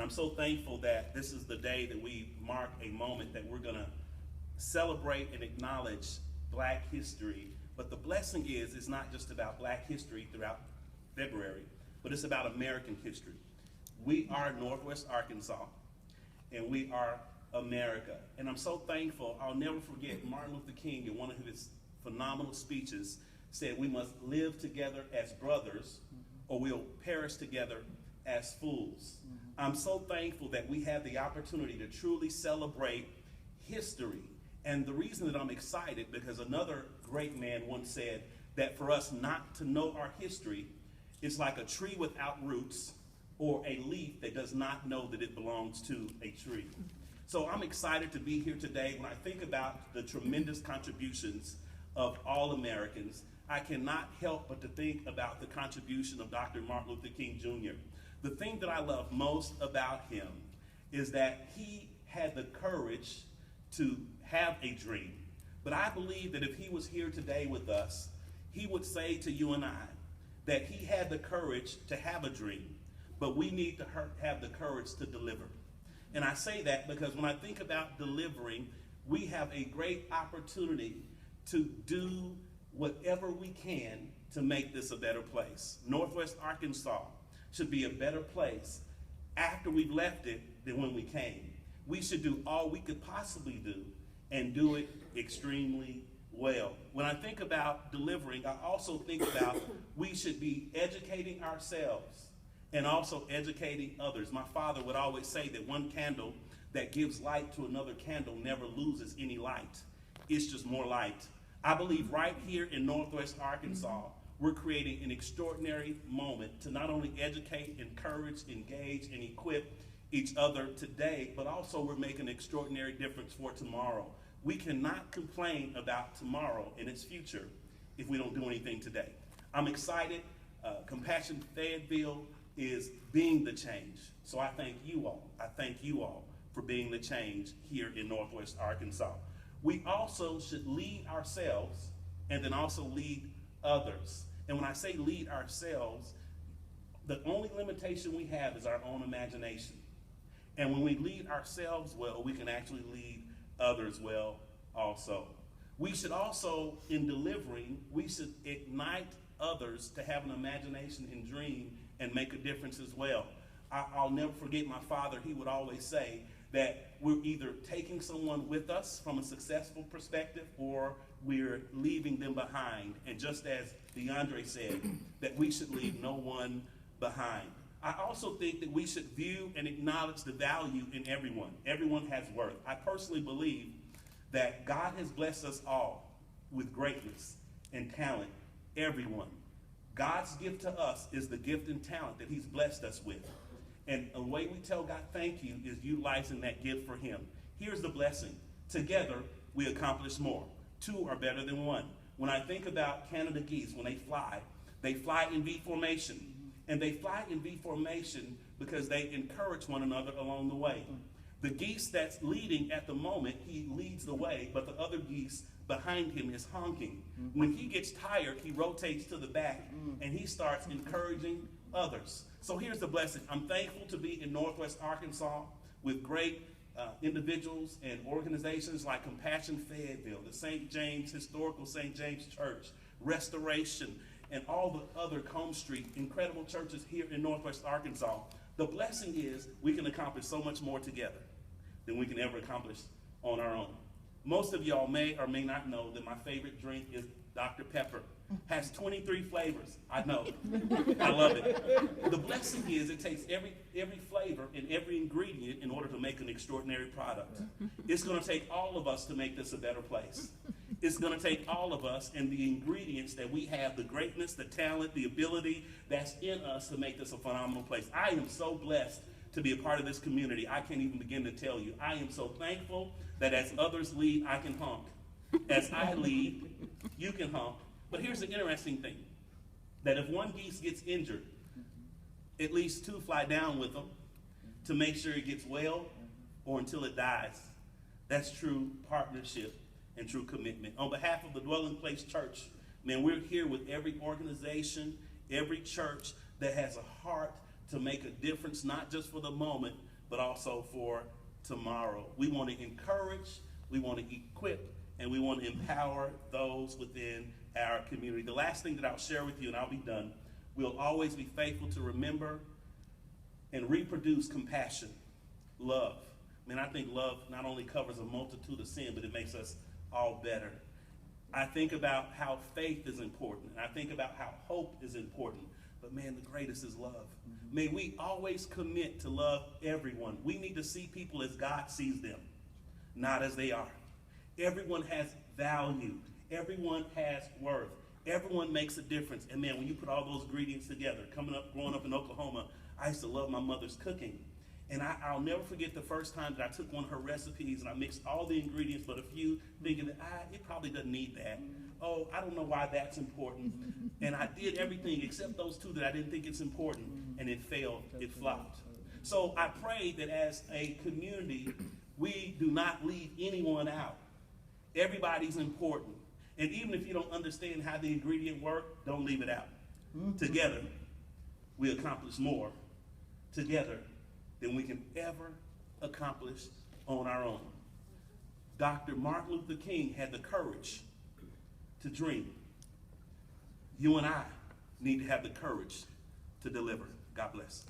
I'm so thankful that this is the day that we mark a moment that we're going to celebrate and acknowledge Black history. But the blessing is, it's not just about Black history throughout February, but it's about American history. We are Northwest Arkansas, and we are America. And I'm so thankful. I'll never forget Martin Luther King, in one of his phenomenal speeches, said we must live together as brothers or we'll perish together as fools. I'm so thankful that we have the opportunity to truly celebrate history. And the reason that I'm excited, because another great man once said that for us not to know our history is like a tree without roots or a leaf that does not know that it belongs to a tree. So I'm excited to be here today. When I think about the tremendous contributions of all Americans, I cannot help but to think about the contribution of Dr. Martin Luther King Jr. The thing that I love most about him is that he had the courage to have a dream. But I believe that if he was here today with us, he would say to you and I that he had the courage to have a dream, but we need to have the courage to deliver. And I say that because when I think about delivering, we have a great opportunity to do whatever we can to make this a better place. Northwest Arkansas should be a better place after we've left it than when we came. We should do all we could possibly do and do it extremely well. When I think about delivering, I also think about we should be educating ourselves and also educating others. My father would always say that one candle that gives light to another candle never loses any light. It's just more light. I believe right here in Northwest Arkansas, we're creating an extraordinary moment to not only educate, encourage, engage, and equip each other today, but also we're making an extraordinary difference for tomorrow. We cannot complain about tomorrow and its future if we don't do anything today. I'm excited. Compassion Fayetteville is being the change. So I thank you all. I thank you all for being the change here in Northwest Arkansas. We also should lead ourselves and then also lead others. And when I say lead ourselves, the only limitation we have is our own imagination. And when we lead ourselves well, we can actually lead others well also. We should also, in delivering, we should ignite others to have an imagination and dream and make a difference as well. I'll never forget my father. He would always say that we're either taking someone with us from a successful perspective or we're leaving them behind. And just as DeAndre said, that we should leave no one behind. I also think that we should view and acknowledge the value in everyone. Everyone has worth. I personally believe that God has blessed us all with greatness and talent, everyone. God's gift to us is the gift and talent that he's blessed us with. And the way we tell God thank you is utilizing that gift for him. Here's the blessing. Together, we accomplish more. Two are better than one. When I think about Canada geese, when they fly in V formation. And they fly in V formation because they encourage one another along the way. The geese that's leading at the moment, he leads the way, but the other geese behind him is honking. When he gets tired, he rotates to the back and he starts encouraging others. So here's the blessing. I'm thankful to be in Northwest Arkansas with great individuals and organizations like Compassion Fayetteville, the St. James, Historical St. James Church, Restoration, and all the other Combe Street, incredible churches here in Northwest Arkansas. The blessing is we can accomplish so much more together than we can ever accomplish on our own. Most of y'all may or may not know that my favorite drink is Dr. Pepper. Has 23 flavors. I know. I love it. The blessing is it takes every flavor and every ingredient in order to make an extraordinary product. It's going to take all of us to make this a better place. It's going to take all of us and the ingredients that we have, the greatness, the talent, the ability that's in us to make this a phenomenal place. I am so blessed to be a part of this community. I can't even begin to tell you. I am so thankful that as others lead, I can honk. As I lead, you can honk. But here's the interesting thing, that if one geese gets injured, at least two fly down with them to make sure it gets well or until it dies. That's true partnership and true commitment. On behalf of the Dwelling Place Church, man, we're here with every organization, every church that has a heart to make a difference, not just for the moment, but also for tomorrow. We want to encourage, we want to equip, and we want to empower those within our community. The last thing that I'll share with you, and I'll be done, we'll always be faithful to remember and reproduce compassion, love. I think love not only covers a multitude of sin, but it makes us all better. I think about how faith is important, and I think about how hope is important, but man, the greatest is love. May we always commit to love everyone. We need to see people as God sees them, not as they are. Everyone has value. Everyone has worth. Everyone makes a difference. And man, when you put all those ingredients together, growing up in Oklahoma, I used to love my mother's cooking. And I'll never forget the first time that I took one of her recipes and I mixed all the ingredients but a few, thinking that it probably doesn't need that. Oh, I don't know why that's important. And I did everything except those two that I didn't think it's important, and it failed, it flopped. So I pray that as a community, we do not leave anyone out. Everybody's important. And even if you don't understand how the ingredient work, don't leave it out. Together, we accomplish more together than we can ever accomplish on our own. Dr. Martin Luther King had the courage to dream. You and I need to have the courage to deliver. God bless.